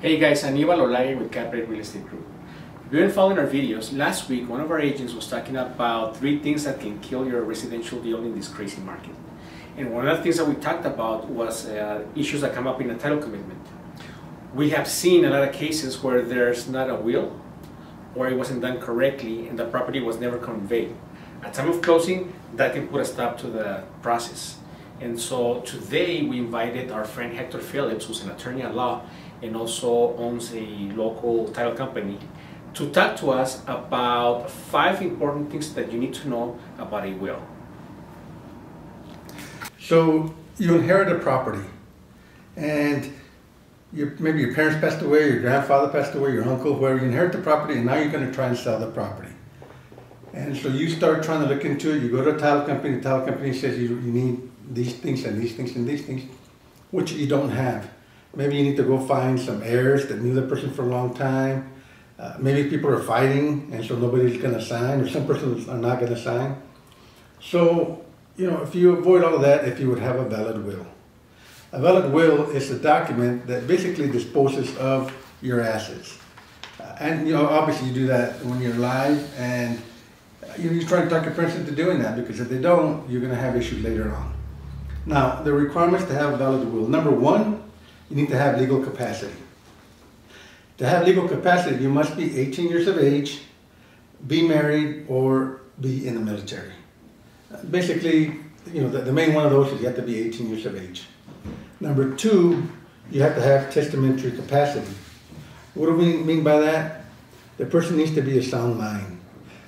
Hey guys, Aníbal Olave with Caprate Real Estate Group. If you've been following our videos, last week one of our agents was talking about 3 things that can kill your residential deal in this crazy market. And one of the things that we talked about was issues that come up in a title commitment. We have seen a lot of cases where there's not a will or it wasn't done correctly and the property was never conveyed. At time of closing, that can put a stop to the process. And so today we invited our friend Hector Phillips, who's an attorney at law and also owns a local title company, to talk to us about 5 important things that you need to know about a will. So you inherit a property and maybe your parents passed away, your grandfather passed away, your uncle, whoever. You inherit the property and now you're going to try and sell the property. And so you start trying to look into it. You go to a title company, the title company says you need these things and these things and these things, which you don't have. Maybe you need to go find some heirs that knew the person for a long time. Maybe people are fighting and so nobody's going to sign, or some persons are not going to sign. So, if you avoid all of that, if you would have a valid will. A valid will is a document that basically disposes of your assets. And obviously you do that when you're alive, and you try to talk your parents into doing that, because if they don't, you're going to have issues later on. Now, the requirements to have a valid will. Number 1, you need to have legal capacity. To have legal capacity, you must be 18 years of age, be married, or be in the military. Basically, the main one of those is you have to be 18 years of age. Number 2, you have to have testamentary capacity. What do we mean by that? The person needs to be of sound mind.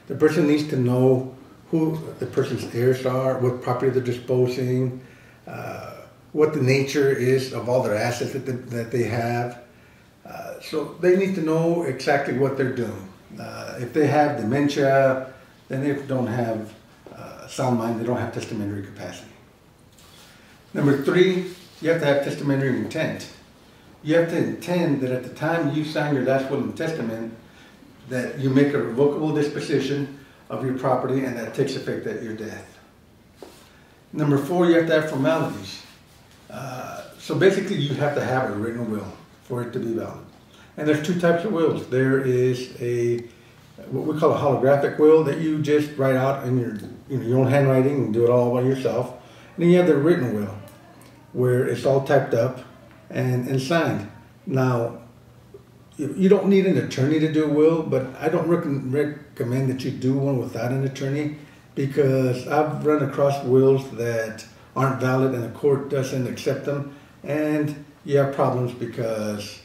The person needs to know who the person's heirs are, what property they're disposing, what the nature is of all their assets that they have. So they need to know exactly what they're doing. If they have dementia, then they don't have sound mind, they don't have testamentary capacity. Number 3, you have to have testamentary intent. You have to intend that at the time you sign your last will and testament, that you make a revocable disposition of your property and that takes effect at your death. Number 4, you have to have formalities. So basically you have to have a written will for it to be valid. And there's 2 types of wills. There is what we call a holographic will that you just write out in your own handwriting and do it all by yourself. And then you have the written will, where it's all typed up and signed. Now, you don't need an attorney to do a will, but I don't recommend that you do one without an attorney, because I've run across wills that aren't valid and the court doesn't accept them, and you have problems because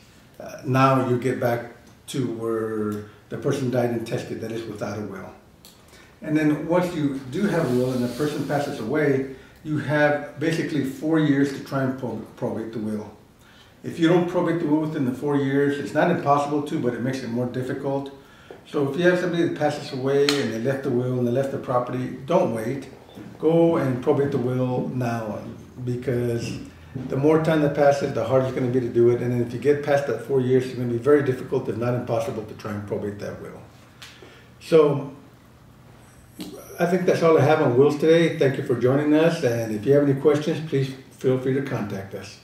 now you get back to where the person died intestate, that is without a will. And then once you do have a will and the person passes away, you have basically 4 years to try and probate the will. If you don't probate the will within the 4 years, it's not impossible to, but it makes it more difficult. So if you have somebody that passes away and they left the will and they left the property, don't wait. Go and probate the will now, because the more time that passes, the harder it's going to be to do it. And then if you get past that 4 years, it's going to be very difficult, if not impossible, to try and probate that will. So I think that's all I have on wills today. Thank you for joining us. And if you have any questions, please feel free to contact us.